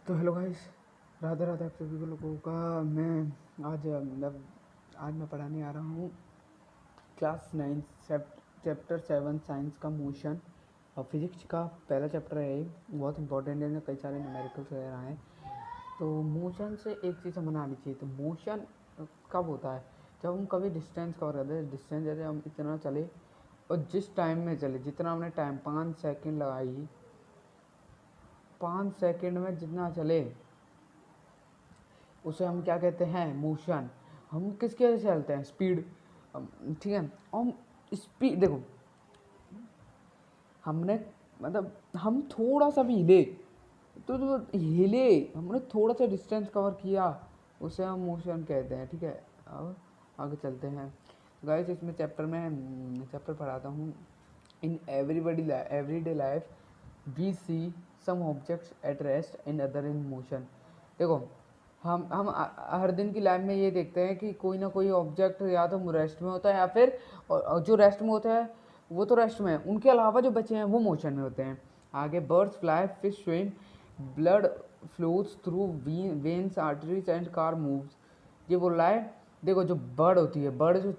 तो hello guys, Radhe Radhe आप सभी को लोगों का। मैं आज मैं पढ़ाने आ रहा हूँ क्लास 9 चैप्टर 7 साइंस का मोशन और फिजिक्स का पहला चैप्टर है। ये बहुत इंपॉर्टेंट है, कई सारे न्यूमेरिकल्स वगैरह हैं। तो मोशन से एक चीज़ हमें आनी चाहिए। तो मोशन कब होता है? जब हम कभी डिस्टेंस कवर करते हैं। डिस्टेंस जैसे हम इतना चले और जिस टाइम में चले, जितना हमने टाइम 5 सेकेंड लगाई, 5 सेकेंड में जितना चले उसे हम क्या कहते हैं? मोशन। हम किसके वजह से चलते हैं? स्पीड। ठीक है। हम स्पीड देखो, हमने हम थोड़ा सा भी हिले तो हिले, हमने थोड़ा सा डिस्टेंस कवर किया, उसे हम मोशन कहते हैं। ठीक है। अब आगे चलते हैं गाइस। इसमें चैप्टर पढ़ाता हूँ। In everyday life we see some objects at rest in other in motion. देखो, हम हर दिन की लाइफ में ये देखते हैं कि कोई ना कोई ऑब्जेक्ट या तो रेस्ट में होता है या फिर और जो रेस्ट में होता है वो तो रेस्ट में है, उनके अलावा जो बचे हैं वो मोशन में होते हैं। आगे birds fly, fish swim, blood flows through veins, arteries and car moves. ये बोल रहा है, देखो जो बर्ड होती है, बर्ड जो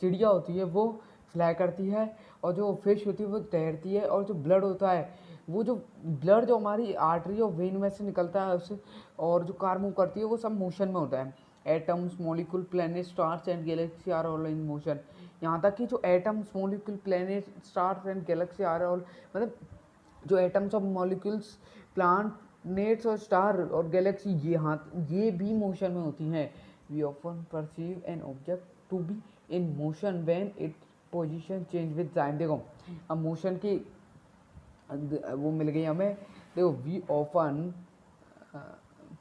चिड़िया होती है वो फ्लाई करती है, और जो फिश होती है वो तैरती है, और जो ब्लड होता है वो जो ब्लड जो हमारी आर्टरी और वेन में से निकलता है उससे, और जो कार मूव करती है वो सब मोशन में होता है। Atoms, molecule, planet, stars and galaxy are all in motion. यहाँ तक कि जो atoms, molecule, planet, stars and galaxy are all, मतलब जो एटम्स और मॉलिक्यूल्स, प्लानेट्स और स्टार और गैलेक्सी, ये भी मोशन में होती हैं। We often perceive an object to be in motion when it position change with time. देखो, अब मोशन की वो मिल गई हमें। देखो, we often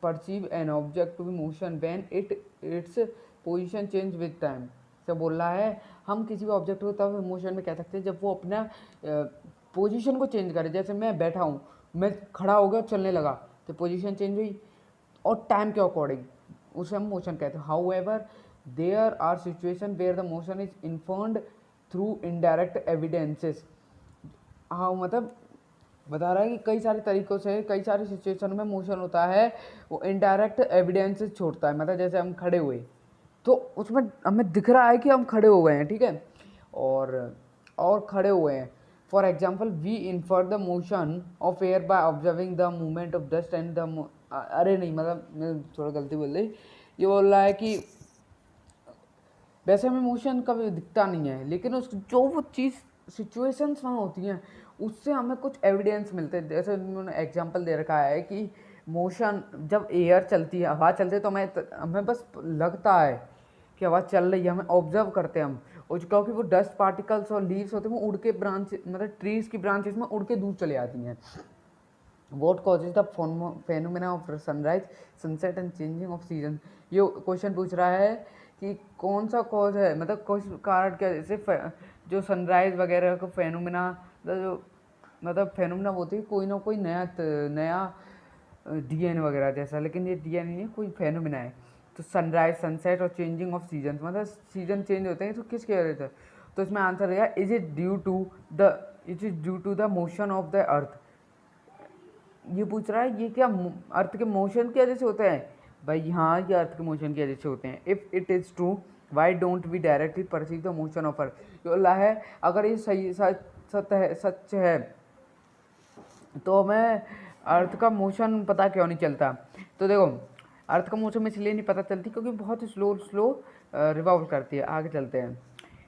perceive an object to be motion when its position change with time. से बोल रहा है हम किसी भी ऑब्जेक्ट को तब मोशन में कह सकते हैं जब वो अपना पोजीशन को चेंज करे। जैसे मैं बैठा हूँ, मैं खड़ा हो गया, चलने लगा, तो पोजीशन चेंज हुई और टाइम के अकॉर्डिंग, उसे हम मोशन कहते हैं। However there are situation where the motion is inferred through indirect evidences. हाँ, मतलब बता रहा है कि कई सारे तरीक़ों से, कई सारी सिचुएशन में मोशन होता है, वो इनडायरेक्ट एविडेंसेस छोड़ता है। मतलब जैसे हम खड़े हुए तो उसमें हमें दिख रहा है कि हम खड़े हो गए हैं। ठीक है। और खड़े हुए हैं। For example, we infer the motion of air by observing the movement of dust and the अरे नहीं, मतलब मैं थोड़ा गलती बोल दी। ये बोल रहा है कि वैसे हमें मोशन कभी दिखता नहीं है, लेकिन उस जो वो चीज़ सिचुएशंस वहाँ होती हैं उससे हमें कुछ एविडेंस मिलते हैं। जैसे उन्होंने एग्जांपल दे रखा है कि मोशन जब एयर चलती है, हवा चलती है, तो हमें बस लगता है कि हवा चल रही है, हमें ऑब्जर्व करते हैं हम। और क्योंकि वो डस्ट पार्टिकल्स और लीव्स होते हैं, वो उड़ के ब्रांच, मतलब ट्रीज़ की ब्रांचेस में उड़ के दूर चले आती हैं। What causes the phenomena of sunrise, sunset and changing of season? ये क्वेश्चन पूछ रहा है कि कौन सा कॉज है, मतलब कुछ कारण क्या, जैसे जो सनराइज वगैरह का फेनोमेना, मतलब फेनोमेना होती है कोई ना कोई नया डीएनए वगैरह जैसा, लेकिन ये डीएनए नहीं है, कोई फेनोमेना है। तो सनराइज, सनसेट और चेंजिंग ऑफ सीजन, मतलब सीजन चेंज होते हैं, तो किसकी वजह से? तो इसमें आंसर रहेगा is it due to the motion of the earth. ये पूछ रहा है ये क्या अर्थ के मोशन की वजह से होते हैं? भाई हाँ, ये अर्थ के मोशन की वजह से होते हैं। If it is true, why don't we directly perceive the motion of earth. ये अल्लाह है, अगर ये सच है तो हमें अर्थ का मोशन पता क्यों नहीं चलता? तो देखो, अर्थ का मोशन इसलिए नहीं पता चलती क्योंकि बहुत स्लो रिवॉल्व करती है। आगे चलते हैं।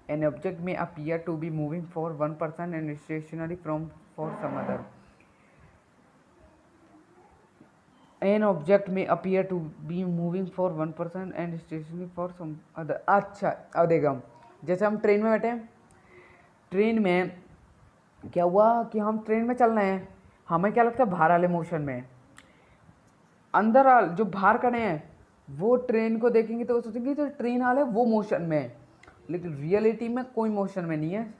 An object may appear to be moving for 1% and stationary from for some other. An object may appear to be moving for 1% and stationary for some other। अच्छा, अब देखो, जैसे हम ट्रेन में बैठे हैं, ट्रेन में क्या हुआ कि हम ट्रेन में चल रहे हैं, हमें क्या लगता है बाहर वाले मोशन में, अंदर जो बाहर खड़े हैं वो ट्रेन को देखेंगे तो वो सोचेंगे तो ट्रेन वाले वो मोशन में है, लेकिन रियलिटी में कोई मोशन में नहीं है,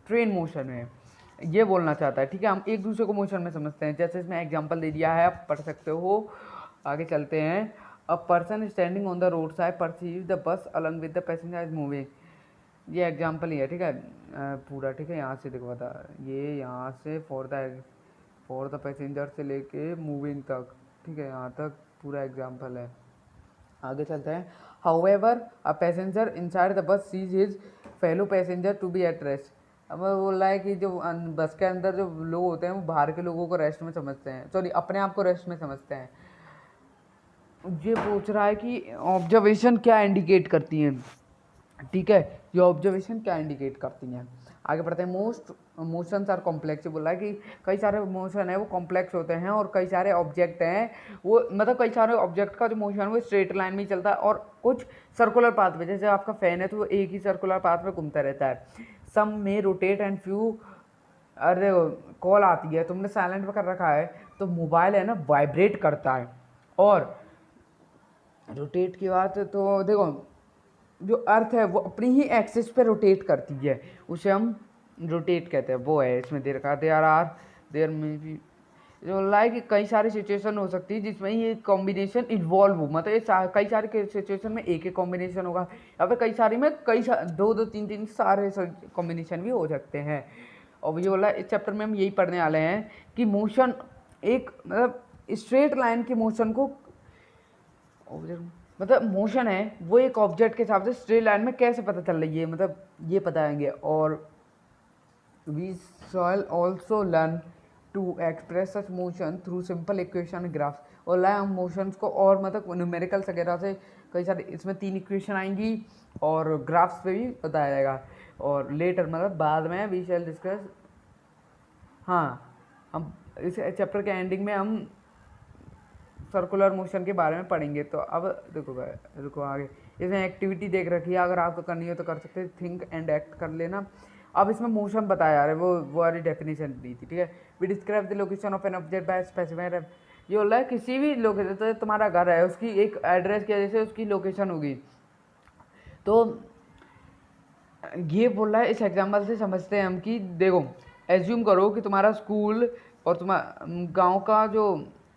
ट्रेन मोशन में है। ये बोलना चाहता है। ठीक है, हम एक दूसरे को मोशन में समझते हैं। जैसे इसमें एग्जांपल दे दिया है, आप पढ़ सकते हो। आगे चलते हैं। A person standing on the road side perceive the bus along with the passenger is moving. ये एग्जांपल ही है। ठीक है, पूरा ठीक है, यहाँ से देखो बता, ये यहाँ से फॉर द पैसेंजर से लेके मूविंग तक। ठीक है, यहाँ तक पूरा एग्जाम्पल है। आगे चलते हैं। However a passenger inside the bus sees his fellow passenger to be at rest. अब वो बोल रहा है कि जो बस के अंदर जो लोग होते हैं वो बाहर के लोगों को रेस्ट में समझते हैं, सॉरी अपने आप को रेस्ट में समझते हैं। ये पूछ रहा है कि ऑब्जर्वेशन क्या इंडिकेट करती हैं, ठीक है, ये ऑब्जर्वेशन क्या इंडिकेट करती हैं। आगे बढ़ते हैं। Most motions are complex. बोला है कि कई सारे मोशन है वो कॉम्प्लेक्स होते हैं, और कई सारे ऑब्जेक्ट हैं वो मतलब कई सारे ऑब्जेक्ट का जो मोशन है वो स्ट्रेट लाइन में ही चलता है, और कुछ सर्कुलर पाथ में, जैसे आपका फैन है तो वो एक ही सर्कुलर पाथ में घूमता रहता है। सम में रोटेट एंड फ्यू। अरे कॉल आती है, तुमने साइलेंट पर कर रखा है तो मोबाइल है ना वाइब्रेट करता है। और रोटेट की बात तो देखो, जो अर्थ है वो अपनी ही एक्सिस पे रोटेट करती है, उसे हम रोटेट कहते हैं। वो है इसमें दे रखा, देयर में भी जो लाइक कई सारी सिचुएशन हो सकती है जिसमें ये कॉम्बिनेशन इन्वॉल्व हो, मतलब ये कई सारे सिचुएशन में एक कॉम्बिनेशन होगा, या फिर कई सारी में दो दो तीन तीन सारे कॉम्बिनेशन भी हो सकते हैं। और ये बोला इस चैप्टर में हम यही पढ़ने वाले हैं कि मोशन एक मतलब स्ट्रेट लाइन के मोशन को मतलब मोशन है वो एक ऑब्जेक्ट के हिसाब से स्ट्रेट लाइन में कैसे पता चल रही है, मतलब ये बताएंगे। और we shall also learn to express such motion through simple equation graphs. और लाए हम मोशंस को और मतलब न्यूमेरिकल्स वगैरह से कई सारे, इसमें 3 इक्वेशन आएंगी और ग्राफ्स पे भी बताया जाएगा। और लेटर मतलब बाद में वी शैल डिस्कस। हाँ, हम इस चैप्टर के एंडिंग में हम सर्कुलर मोशन के बारे में पढ़ेंगे। तो अब देखो आगे इसमें एक्टिविटी देख रखी है, अगर आपको करनी हो तो कर सकते हैं, थिंक एंड एक्ट कर लेना। अब इसमें मोशन बताया जा रहा है, वो वाली डेफिनेशन दी थी, ठीक है। We describe the location of an object by specified. ये बोल रहा है किसी भी लोकेशन, तो तुम्हारा घर है उसकी एक एड्रेस की वजह से उसकी लोकेशन होगी। तो ये बोल रहा है इस एग्जाम्पल से समझते हैं हम कि देखो एज्यूम करो कि तुम्हारा स्कूल और तुम्हारा गांव का जो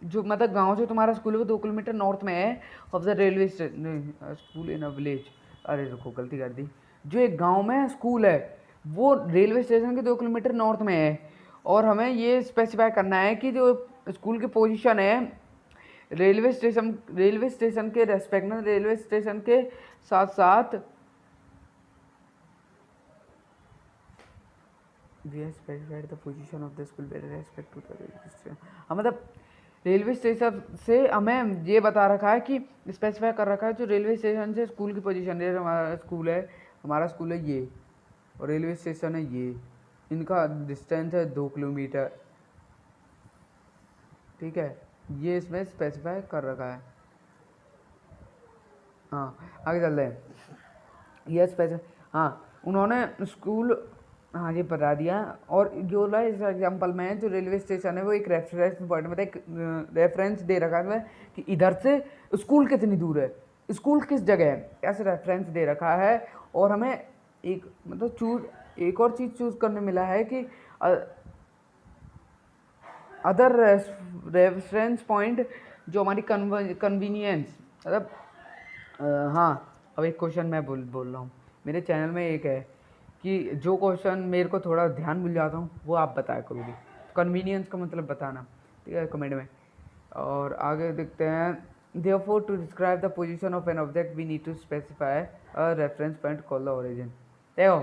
जो मतलब गांव से तुम्हारा स्कूल है वो 2 किलोमीटर नॉर्थ में है of the railway station. School in a village, अरे रुको गलती कर दी। जो एक गांव में स्कूल है वो रेलवे स्टेशन के 2 किलोमीटर नॉर्थ में है, और हमें ये स्पेसिफाई करना है कि जो स्कूल की पोजीशन है रेलवे स्टेशन के रेस्पेक्ट में, रेलवे स्टेशन के साथ साथ we have specified the position of the school with respect to the railway station। हाँ मतलब रेलवे स्टेशन से हमें ये बता रखा है कि स्पेसिफाई कर रखा है जो रेलवे स्टेशन से स्कूल की पोजीशन है। हमारा स्कूल है ये, और रेलवे स्टेशन है ये, इनका डिस्टेंस है 2 किलोमीटर, ठीक है, ये इसमें स्पेसिफाई कर रखा है। हाँ आगे चलते हैं। ये स्पेसिफाई, हाँ उन्होंने स्कूल, हाँ ये बता दिया। और जो है इस एग्जांपल में जो रेलवे स्टेशन है वो एक रेफरेंस पॉइंट में एक रेफरेंस दे रखा है कि इधर से स्कूल कितनी दूर है, स्कूल किस जगह है, ऐसे रेफरेंस दे रखा है। और हमें एक मतलब एक और चीज़ चूज़ करने मिला है कि अदर रेफरेंस पॉइंट जो हमारी कन्वीनियंस मतलब हाँ। अब एक क्वेश्चन मैं बोल रहा हूँ, मेरे चैनल में एक है कि जो क्वेश्चन मेरे को थोड़ा ध्यान भूल जाता हूँ वो आप बताया करोगे, कन्वीनियंस का मतलब बताना, ठीक है, कमेंट में। और आगे देखते हैं। Therefore, to describe the position of an object, we need to specify a reference point called the origin। देखो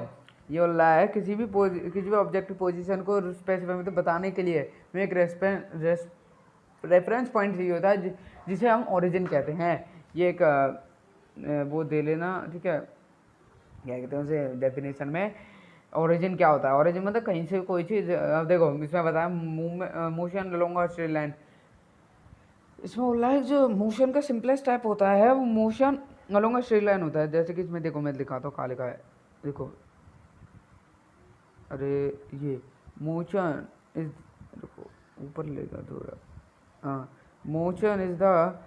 ये बोल रहा है किसी भी ऑब्जेक्ट की पोजीशन को स्पेसिफाई मतलब बताने के लिए हमें एक रेफरेंस पॉइंट चाहिए होता है जिसे हम ओरिजिन कहते हैं। ये एक वो दे लेना, ठीक है, क्या कहते हैं उसे डेफिनेशन में। ओरिजिन क्या होता है, ओरिजिन मतलब कहीं से कोई चीज़। अब देखो इसमें बताया motion along a straight line. इसमें बोल रहा है जो मोशन का सिंपलेस्ट टाइप होता है वो motion along a straight line होता है। जैसे कि इसमें देखो मैं दिखाता हूँ, काले का है देखो, अरे ये मोशन इज, देखो ऊपर लेगा थोड़ा, हाँ मोशन इज द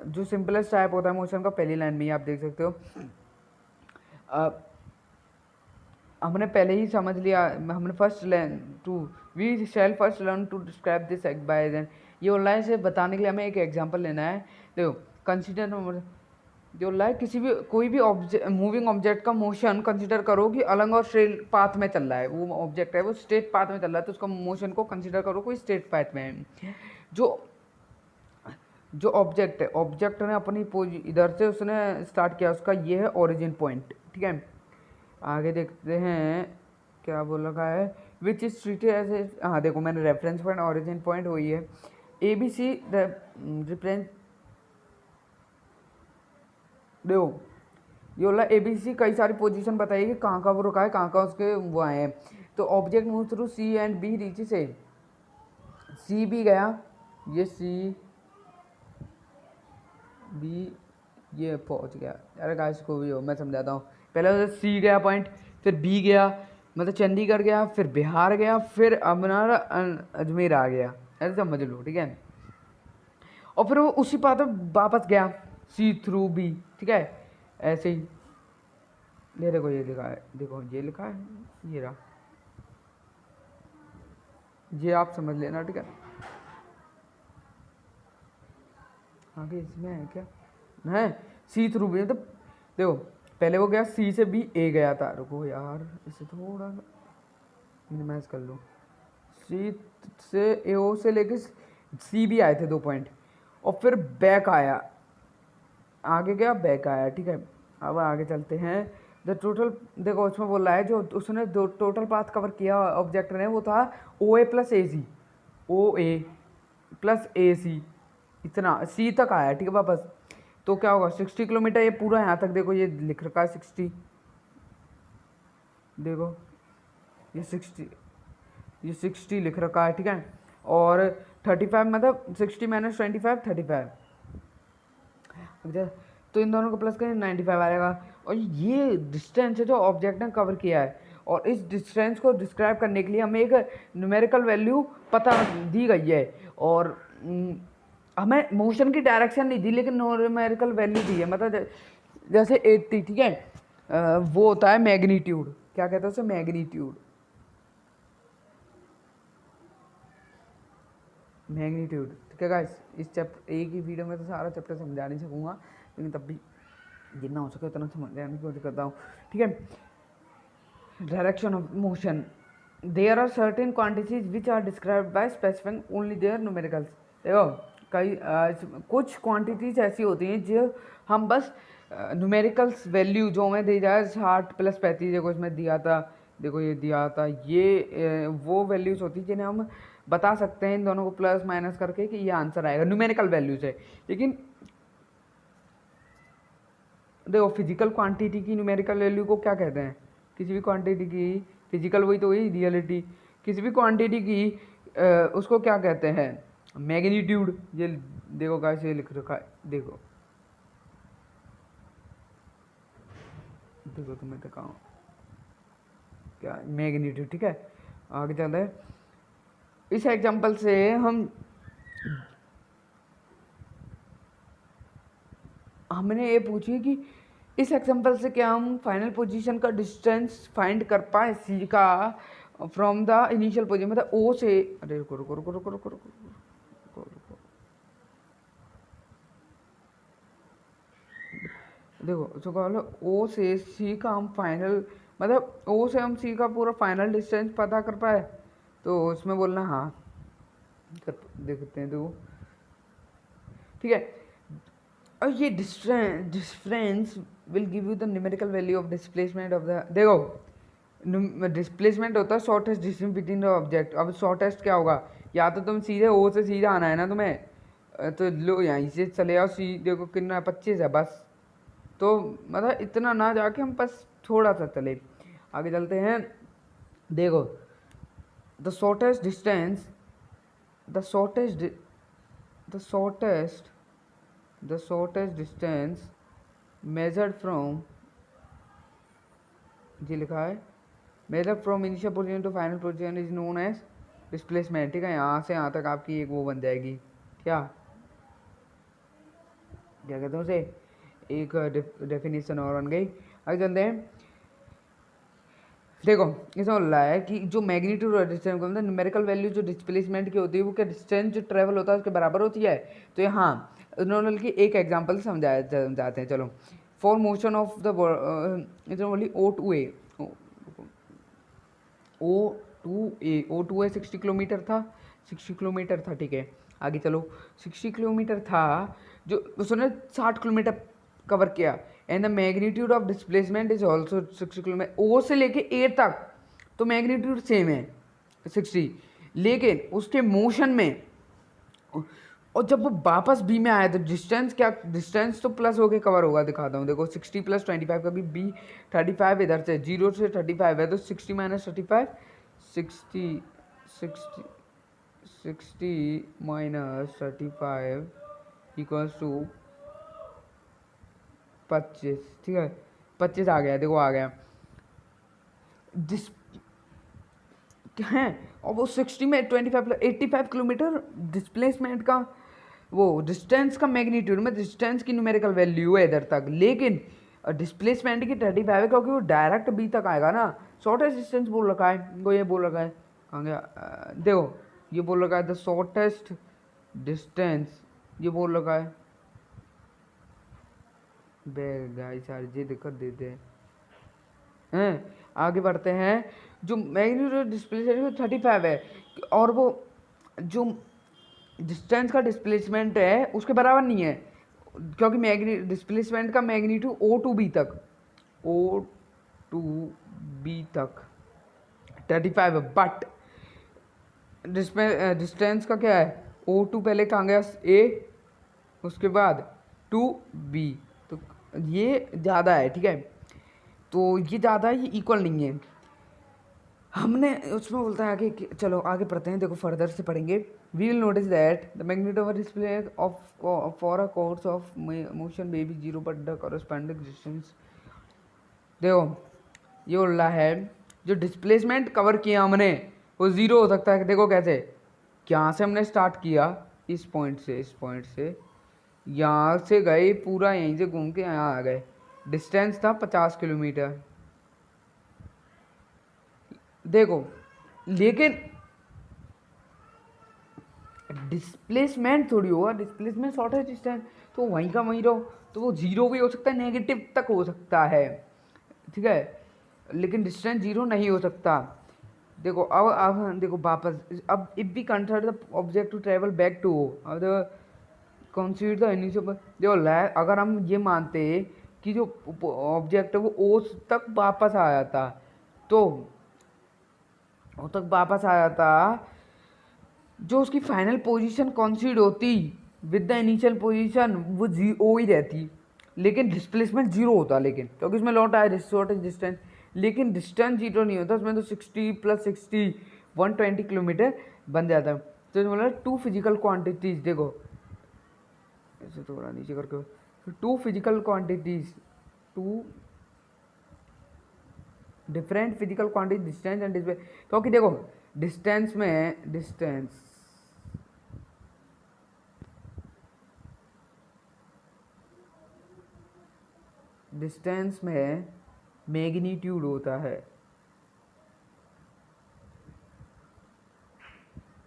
जो सिंपलेस्ट टाइप होता है मोशन का, पहली लाइन में ही आप देख सकते हो। हमने पहले ही समझ लिया, हमने first learn to we shall first learn to describe this by then. ये ऑनलाइन से बताने के लिए हमें एक एग्जांपल लेना है। देखो कंसीडर जो है किसी भी कोई भी मूविंग ऑब्जेक्ट का मोशन कंसीडर करो कि अलग और स्ट्रेट पाथ में चल रहा है, वो ऑब्जेक्ट है वो स्ट्रेट पाथ में चल रहा है तो उसका मोशन को कंसीडर करो कोई स्ट्रेट पाथ में है। जो जो ऑब्जेक्ट है, ऑब्जेक्ट ने अपनी इधर से उसने स्टार्ट किया, उसका ये है ओरिजिन पॉइंट, ठीक है। आगे देखते हैं क्या बोल रखा है, which is treated as a, हाँ देखो मैंने रेफरेंस पॉइंट ओरिजिन पॉइंट वही है। ए बी सी रिप्रेजेंट, देखो ये बोला ए बी सी कई सारी पोजीशन बताइए कि कहाँ कहाँ वो रुका है, कहाँ कहाँ उसके वो आए हैं। तो object move through C and B reaches A, C भी गया, ये सी बी ये पहुंच गया। अरे गाइस को भी हो, मैं समझाता हूँ। पहले तो सी गया पॉइंट, फिर बी गया मतलब चंडीगढ़ गया, फिर बिहार गया, फिर अपना अजमेर आ गया, ऐसे समझ लो, ठीक है। और फिर वो उसी पाथ में वापस गया सी थ्रू बी, ठीक है, ऐसे ही। ये देखो ये लिखा है, देखो ये लिखा है, ये रहा, ये आप समझ लेना, ठीक है। आगे इसमें है क्या, है सी थ्रू बी, मतलब देखो पहले वो गया सी से बी ए गया था, रुको यार इसे थोड़ा मिनिमाइज कर लो। सी से ए ओ से लेके सी भी आए थे 2 पॉइंट, और फिर बैक आया, आगे गया बैक आया, ठीक है। अब आगे चलते हैं। द टोटल, देखो उसमें बोल रहा है जो उसने दो टोटल पाथ कवर किया ऑब्जेक्ट ने, वो था ओ ए प्लस ए सी, ओ ए प्लस ए सी, इतना सी तक आया, ठीक है वापस। तो क्या होगा 60 किलोमीटर, ये पूरा यहाँ तक देखो ये लिख रखा है 60, देखो ये 60, ये 60 लिख रखा है, ठीक है। और 35 मतलब 60 माइनस 25 35, तो इन दोनों को प्लस करें 95 आएगा। और ये डिस्टेंस है जो ऑब्जेक्ट ने कवर किया है, और इस डिस्टेंस को डिस्क्राइब करने के लिए हमें एक न्यूमेरिकल वैल्यू पता दी गई है, और हमें मोशन की डायरेक्शन नहीं दी, लेकिन न्यूमेरिकल वैल्यू दी है। मतलब जैसे 80, ठीक है, वो होता है मैग्नीट्यूड, क्या कहते हैं उसे, मैग्नीट्यूड, मैग्नीट्यूड, ठीक है गाइस। इस चैप्टर एक ही वीडियो में तो सारा चैप्टर समझा नहीं सकूंगा, लेकिन तब भी जितना हो सके उतना समझाने की कोशिश करता हूँ, ठीक है। Direction of motion, there are certain quantities which are described by specifying only their numericals. देखो कई कुछ क्वांटिटीज ऐसी होती हैं जो हम बस न्यूमेरिकल्स वैल्यू जो हमें दी जाए, 60 प्लस 35 देखो इसमें दिया था, देखो ये दिया था, ये वो वैल्यूज होती हैं जिन्हें हम बता सकते हैं इन दोनों को प्लस माइनस करके कि ये आंसर आएगा, न्यूमेरिकल वैल्यूज है। लेकिन देखो फिजिकल क्वांटिटी की न्यूमेरिकल वैल्यू को क्या कहते हैं, किसी भी क्वांटिटी की फिजिकल, वही तो हुई रियलिटी, किसी भी क्वांटिटी की उसको क्या कहते हैं, मैग्नीट्यूड। ये देखो कैसे ये लिख रखा है, देखो देखो तुम्हें दिखाऊं क्या मैग्नीट्यूड, ठीक है। आगे चलते हैं। इस एग्जांपल से हमने ये पूछी कि इस एग्जांपल से क्या हम फाइनल पोजीशन का डिस्टेंस फाइंड कर पाए सी का फ्रॉम द इनिशियल पोजीशन, मतलब ओ से, अरे रुको रुको रुको रुको रुको रुको रुको रुको, देखो उसको कहो ओ से सी का हम फाइनल, मतलब ओ से हम सी का पूरा फाइनल डिस्टेंस पता कर पाए, तो उसमें बोलना हाँ कर देखते हैं, देखो ठीक है। और ये difference will give you the numerical value of displacement of the, देखो डिस्प्लेसमेंट होता है shortest distance between the object. अब शॉर्टेस्ट क्या होगा, या तो तुम सीधे ओ से सीधा आना है ना तुम्हें, तो लो यहाँ से चले आओ, सी देखो कितना 25 है बस, तो मतलब इतना ना जाके हम बस थोड़ा सा चले। आगे चलते हैं, देखो the shortest distance, the shortest the shortest the shortest distance measured from, जी लिखा है, measured from initial position to final position is known as displacement, ठीक है। यहाँ से यहाँ तक आपकी एक वो बन जाएगी, क्या क्या कहते हैं उसे, एक डेफिनेशन और बन गई। आगे चलते हैं, देखो इसमें बोल रहा है कि जो मैग्नीट्यूड और डिस्टेंस को मतलब न्यूमेरिकल वैल्यू जो डिस्प्लेसमेंट की होती है वो क्या डिस्टेंस जो ट्रेवल होता है उसके बराबर होती है। तो यहाँ उन्होंने की एक एग्जांपल समझाते हैं, चलो। For motion of the only O to A, O to A 60 kilometre था, 60 किलोमीटर था, ठीक है। आगे चलो, 60 किलोमीटर था जो उसने 60 किलोमीटर कवर किया, and the magnitude of displacement is also 60 kilometre. O से लेके ए तक तो मैग्नीट्यूड सेम है 60, लेकिन उसके मोशन में और जब वो वापस बी में आया तो डिस्टेंस क्या, डिस्टेंस तो प्लस होके कवर होगा, दिखाता हूँ देखो 60 + 25 कभी बी 35 इधर से 0 से 35 है तो 60 - 35 60 60 60 - 35 इक्वल्स टू 25, ठीक है 25 आ गया, देखो आ गया जिस हैं। और वो 60 में 25 + 85 किलोमीटर डिस्प्लेसमेंट का वो डिस्टेंस का मैग्नीट्यूड में डिस्टेंस की न्यूमेरिकल वैल्यू है इधर तक, लेकिन डिस्प्लेसमेंट की 35 है क्योंकि वो डायरेक्ट बी तक आएगा ना। शॉर्टेस्ट डिस्टेंस बोल रखा है, वो ये बोल रखा है कहाँ गया, देखो ये बोल रखा है द शॉर्टेस्ट डिस्टेंस, ये बोल रखा है बे गाइस यार ये दिक्कत देते हैं। आगे बढ़ते हैं, जो मैग्नीट्यूड डिस्प्लेसमेंट 35 है और वो जो डिस्टेंस का डिस्प्लेसमेंट है उसके बराबर नहीं है, क्योंकि डिस्प्लेसमेंट का मैग्नीट्यूड ओ टू बी तक, ओ टू बी तक 35 है, बट डिस्टेंस का क्या है, ओ टू पहले कहाँ गया ए, उसके बाद टू बी, तो ये ज़्यादा है, ठीक है तो ये ज़्यादा ही इक्वल नहीं है। हमने उसमें बोलता है आगे चलो आगे पढ़ते हैं, देखो फर्दर से पढ़ेंगे। We will notice that the magnitude of display of for a course of motion may be 0 but the corresponding distance, देखो ये बोल रहा है जो डिस्प्लेसमेंट कवर किया हमने वो 0 हो सकता है, देखो कैसे, यहाँ से हमने स्टार्ट किया इस पॉइंट से यहाँ से गए पूरा यहीं से घूम के यहाँ आ गए, डिस्टेंस था 50 किलोमीटर, देखो लेकिन डिस्प्लेसमेंट थोड़ी होगा, डिस्प्लेसमेंट शॉर्टेज डिस्टेंस तो वहीं का वहीं रहो, तो वो 0 भी हो सकता है नेगेटिव तक हो सकता है, ठीक है लेकिन डिस्टेंस 0 नहीं हो सकता। देखो अब देखो वापस, अब if b consider the object to travel back to, अब कंसीडर द इनिशियल, देखो अगर हम ये मानते कि जो ऑब्जेक्ट है वो ओ तक वापस आया था, तो ओ तक वापस आया था, जो उसकी फाइनल पोजीशन कंसीड होती विद द इनिशियल पोजीशन वो ओ ही रहती, लेकिन डिस्प्लेसमेंट 0 होता, लेकिन क्योंकि इसमें लौट आया शॉर्टेज डिस्टेंस, लेकिन डिस्टेंस 0 नहीं होता उसमें, तो 60 + 60 120 किलोमीटर बन जाता है। तो इसमें बोला टू फिजिकल क्वांटिटीज, देखो ऐसे थोड़ा नीचे करके, two physical quantities, two different physical quantity distance and display, क्योंकि देखो डिस्टेंस में डिस्टेंस में मैग्नीट्यूड होता है,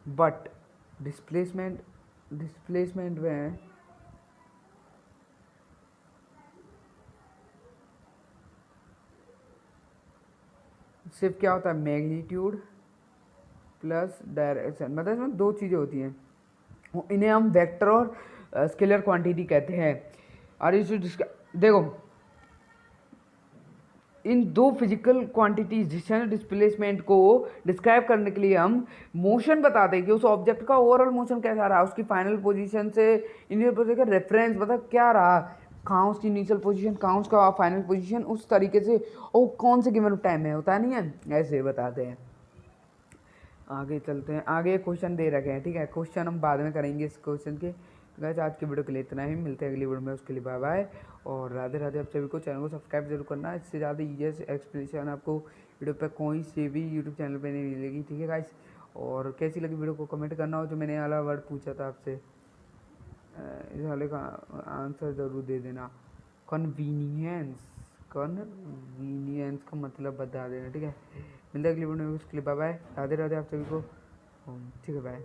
बट डिस्प्लेसमेंट में सिर्फ क्या होता है, मैग्नीट्यूड प्लस डायरेक्शन, मतलब इसमें दो चीज़ें होती हैं, इन्हें हम वेक्टर और स्केलर क्वांटिटी कहते हैं। और इस देखो इन दो फिजिकल क्वांटिटीज डिस्टेंस डिस्प्लेसमेंट को डिस्क्राइब करने के लिए हम मोशन बताते हैं कि उस ऑब्जेक्ट का ओवरऑल मोशन कैसा रहा, उसकी फाइनल पोजीशन से इनिशियल पोजीशन का रेफरेंस मतलब क्या रहा, कहाँ उसकी इनिशियल पोजीशन, कहाँ उसका फाइनल पोजीशन, उस तरीके से और कौन से गिवन टाइम में होता नहीं है, ऐसे बताते हैं। आगे चलते हैं, आगे क्वेश्चन दे रखे हैं, ठीक है क्वेश्चन हम बाद में करेंगे इस क्वेश्चन के। गाइस आज की वीडियो के लिए इतना ही, मिलते हैं अगली वीडियो में, उसके लिए बाय बाय और राधे राधे। आप सभी को चैनल को सब्सक्राइब जरूर करना, इससे ज़्यादा ईजी एक्सप्लेनेशन आपको वीडियो पे कोई से भी यूट्यूब चैनल पे नहीं मिलेगी, ठीक है गाइस। और कैसी लगी वीडियो को कमेंट करना, हो जो मैंने वाला वर्ड पूछा था आपसे इस वाले का आंसर ज़रूर दे देना, कन्वीनियंस, कन्वीनियंस का मतलब बता देना, ठीक है। मिलते हैं अगली वीडियो में, उसके लिए बाय बाय, राधे राधे आप सभी को, ठीक है बाय।